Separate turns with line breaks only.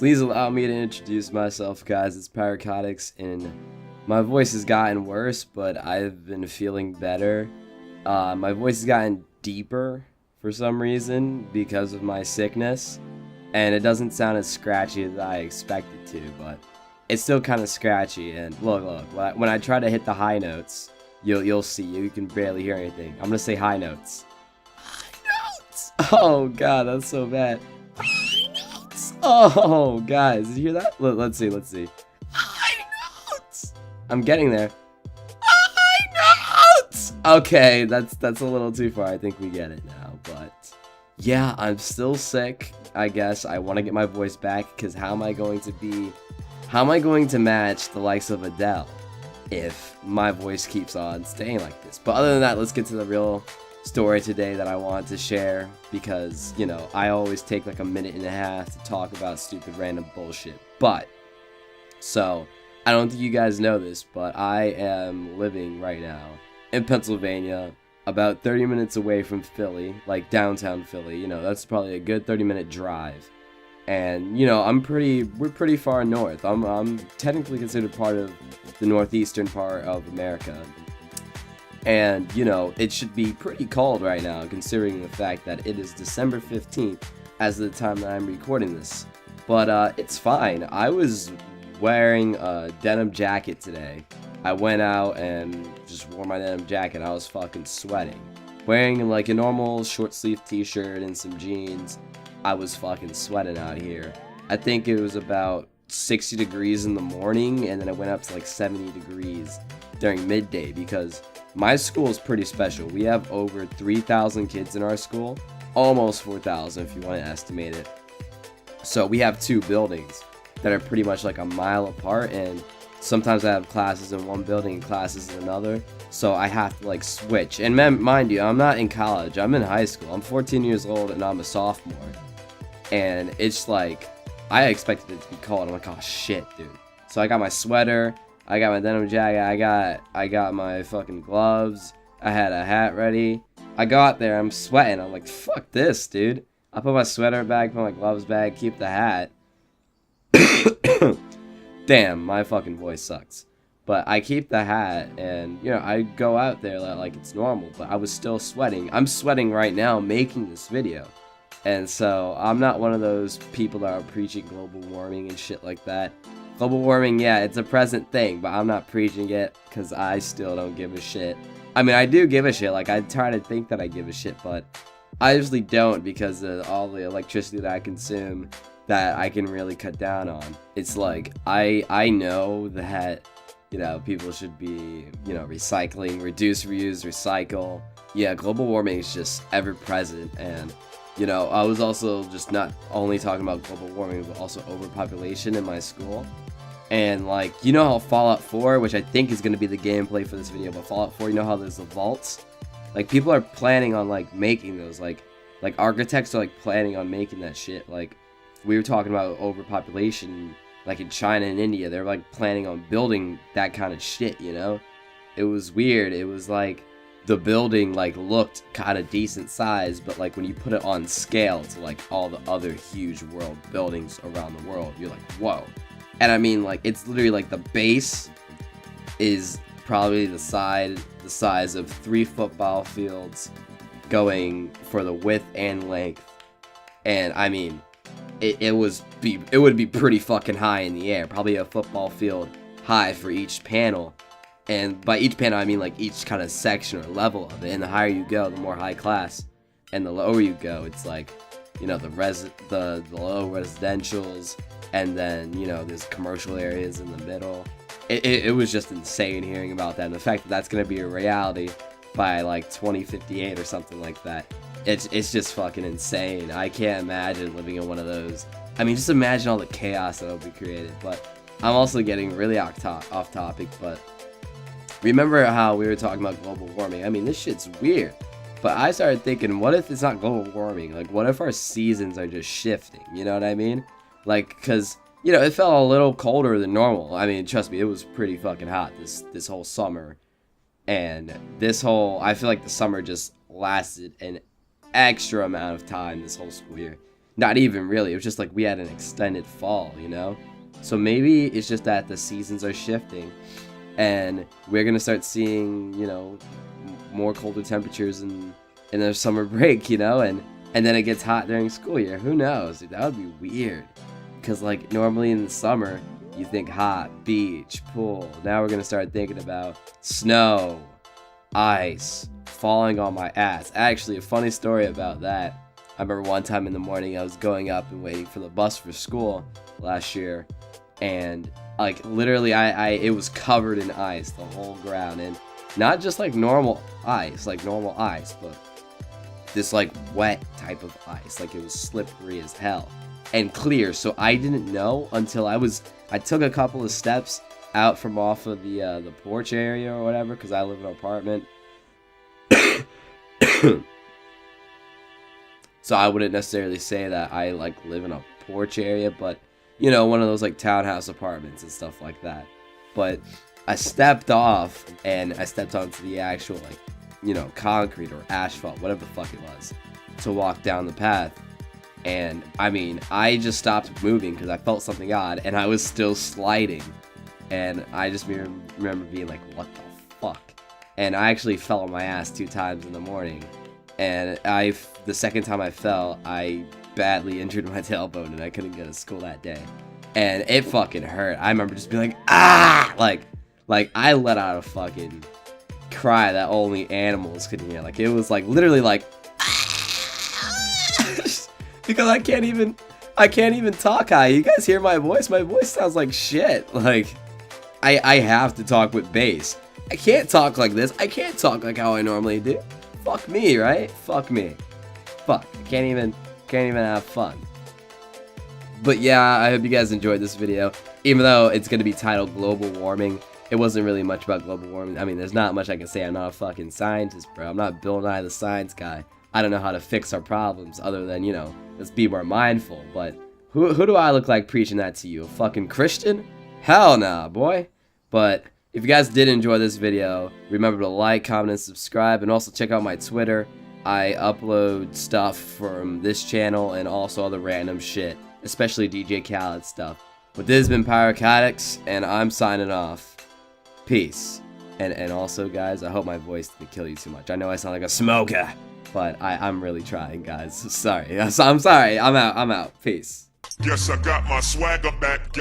Please allow me to introduce myself, guys. It's Paracotics, and my voice has gotten worse, but I've been feeling better. My voice has gotten deeper for some reason because of my sickness, and it doesn't sound as scratchy as I expected to, but it's still kind of scratchy. And look, when I try to hit the high notes, you'll see you can barely hear anything. I'm gonna say high notes. High notes. Oh god, that's so bad. Oh, guys, did you hear that? Let's see. High notes! I'm getting there. High notes! Okay, that's a little too far. I think we get it now, but yeah, I'm still sick, I guess. I want to get my voice back, because how am I going to match the likes of Adele if my voice keeps on staying like this? But other than that, let's get to the real story today that I want to share, because, you know, I always take like a minute and a half to talk about stupid random bullshit. But, so, I don't think you guys know this, but I am living right now in Pennsylvania, about 30 minutes away from Philly, like downtown Philly. You know, that's probably a good 30-minute drive. And, you know, we're pretty far north. I'm technically considered part of the northeastern part of America. And, you know, it should be pretty cold right now, considering the fact that it is December 15th as of the time that I'm recording this. But, it's fine. I was wearing a denim jacket today. I went out and just wore my denim jacket. I was fucking sweating. Wearing, like, a normal short-sleeve t-shirt and some jeans, I was fucking sweating out here. I think it was about 60 degrees in the morning, and then it went up to, like, 70 degrees during midday, because my school is pretty special. We have over 3,000 kids in our school, almost 4,000 if you want to estimate it. So we have two buildings that are pretty much like a mile apart, and sometimes I have classes in one building and classes in another, so I have to like switch. And mind you, I'm not in college, I'm in high school. I'm 14 years old and I'm a sophomore, and it's like, I expected it to be cold. I'm like, oh shit, dude. So I got my sweater, I got my denim jacket, I got my fucking gloves, I had a hat ready. I got there, I'm sweating, I'm like, fuck this, dude. I put my sweater back, put my gloves back, keep the hat. Damn, my fucking voice sucks. But I keep the hat, and, you know, I go out there like it's normal, but I was still sweating. I'm sweating right now making this video. And so, I'm not one of those people that are preaching global warming and shit like that. Global warming, yeah, it's a present thing, but I'm not preaching it, because I still don't give a shit. I mean, I do give a shit, like, I try to think that I give a shit, but I usually don't, because of all the electricity that I consume that I can really cut down on. It's like, I know that, you know, people should be, you know, recycling, reduce, reuse, recycle. Yeah, global warming is just ever present, and, you know, I was also just not only talking about global warming, but also overpopulation in my school. And, like, you know how Fallout 4, which I think is going to be the gameplay for this video, but Fallout 4, you know how there's the vaults? Like, people are planning on, like, making those. Like architects are, like, planning on making that shit. Like, we were talking about overpopulation, like, in China and India. They're, like, planning on building that kind of shit, you know? It was weird. It was, like, the building, like, looked kind of decent size, but, like, when you put it on scale to, like, all the other huge world buildings around the world, you're like, whoa. And I mean, like, it's literally, like, the base is probably the size of 3 football fields going for the width and length. And, I mean, it would be pretty fucking high in the air. Probably a football field high for each panel. And by each panel, I mean, like, each kind of section or level of it. And the higher you go, the more high class. And the lower you go, it's like, you know, the low residentials, and then, you know, there's commercial areas in the middle. It was just insane hearing about that, and the fact that that's going to be a reality by, like, 2058 or something like that. It's just fucking insane. I can't imagine living in one of those. I mean, just imagine all the chaos that will be created. But I'm also getting really off topic, but remember how we were talking about global warming? I mean, this shit's weird. But I started thinking, what if it's not global warming? Like, what if our seasons are just shifting? You know what I mean? Like, because, you know, it felt a little colder than normal. I mean, trust me, it was pretty fucking hot this whole summer. And I feel like the summer just lasted an extra amount of time this whole school year. Not even really. It was just like we had an extended fall, you know? So maybe it's just that the seasons are shifting and we're going to start seeing, you know, more colder temperatures in the summer break, you know? And then it gets hot during school year. Who knows? Dude, that would be weird. Because, like, normally in the summer, you think hot, beach, pool. Now we're going to start thinking about snow, ice, falling on my ass. Actually, a funny story about that. I remember one time in the morning I was going up and waiting for the bus for school last year, and like literally it was covered in ice, the whole ground, and not just like normal ice, but this like wet type of ice, like it was slippery as hell and clear. So I didn't know until I took a couple of steps out from off of the porch area or whatever, because I live in an apartment. So I wouldn't necessarily say that I like live in a porch area, but you know, one of those like townhouse apartments and stuff like that. But I stepped off and I stepped onto the actual like, you know, concrete or asphalt, whatever the fuck it was, to walk down the path. And I mean, I just stopped moving because I felt something odd, and I was still sliding. And I just remember being like, what the fuck? And I actually fell on my ass 2 times in the morning. And the second time I fell, I badly injured my tailbone and I couldn't go to school that day. And it fucking hurt. I remember just being like, ah! Like I let out a fucking cry that only animals could hear. Like it was like literally like, ah! Because I can't even talk high. You guys hear my voice? My voice sounds like shit. Like I have to talk with bass. I can't talk like this. I can't talk like how I normally do. Fuck me, right? Fuck me. Fuck. I can't even have fun. But yeah, I hope you guys enjoyed this video. Even though it's going to be titled Global Warming, it wasn't really much about global warming. I mean, there's not much I can say. I'm not a fucking scientist, bro. I'm not Bill Nye the Science Guy. I don't know how to fix our problems other than, you know, let's be more mindful. But who do I look like preaching that to you? A fucking Christian? Hell nah, boy. But if you guys did enjoy this video, remember to like, comment, and subscribe, and also check out my Twitter. I upload stuff from this channel and also other random shit, especially DJ Khaled stuff. But this has been Pyrocotics, and I'm signing off. Peace. And also, guys, I hope my voice didn't kill you too much. I know I sound like a smoker, but I'm really trying, guys. Sorry. I'm sorry. I'm out. Peace.
Guess I got my swagger back.